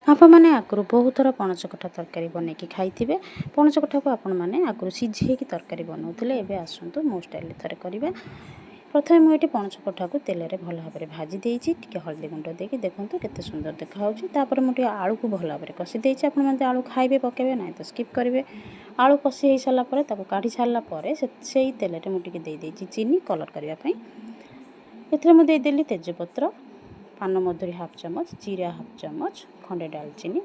आपने आगु बहुत थर पणस कठा तरकारी बनैकी खाई पणस कठा को आपण मैंने आगु सीझे तरकारी बनाऊे एवं आसतु मो स्टाइल थे करवा। प्रथम मुझे पणस कठा को तेल में भल भाव में भाजी देती टे हल्दी गुंड देकी देखूँ केते सुंदर देखा मुझे आलू को भल भाव में कषि देती आपने आलू खाइबे पकेबे ना तो स्किप करेंगे। आलू कषि हो सारापर काढ़ी सारापर से तेल में मुझे देदी चीनी कलर करने एथे मुदेली तेजपत्र पान मधुरी हाफ चामच जीरा हाफ चामच खंडे डालचीनी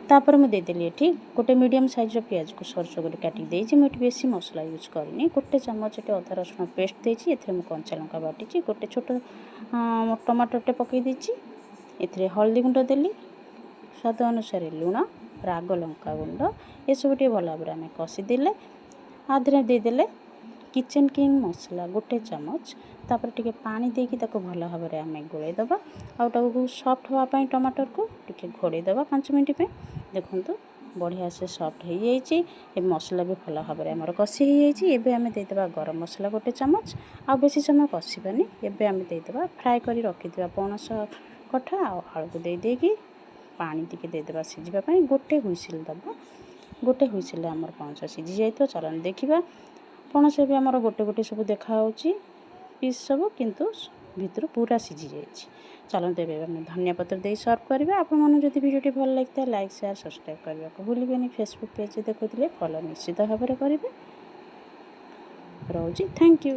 तापर मुझे देदेली ये गोटे मीडियम साइज पियाज को सरस गोटे काटिक देती मुझे बेसी मसला यूज करनी गोटे चामच ये अदा रसुण पेस्ट देती एथे कंचा लंका बाटी गोटे छोट टमाटरटे पकई देती एथे हल्दी गुंड देली स्वाद अनुसार लुण राग लंका गुंड ये सब भल भाव में कषिदेले आधे देदेले किचन किंग मसला गोटे चामच तापर टिके पानी देकी ताको भल भाव में आम गोलैदबा आउ सॉफ्ट हाँपाई टमाटर को टिके घोड़ेदबा 5 मिनट पे देखूँ बढ़िया से सॉफ्ट हो जाए मसला भी भल भाव में कषि हो आम देदेबा गरम मसला गोटे चामच आ बेसी समय कषिबानी एबे आम देदेबा फ्राए करी रखिथिबा पणस कठा आलू को देदेकी पानी टिके देदेबा सिझापी गोटे हुइसिल दबा गोटे हुइसिल आमर पणस सिझी जाइए चलन देखा पणस भी आमर गोटे गोटे सब देखा पीस सब किंतु भितर पूरा सिझी जाइए। चलते एवं धनिया पत्र दे सर्व करवा। आपन जदि वीडियो भल लगी था लाइक शेयर सब्सक्राइब करने को भूलिए। फेसबुक पेज देखुले फॉलो निश्चित भाव में करेंगे। रोजी थैंक यू।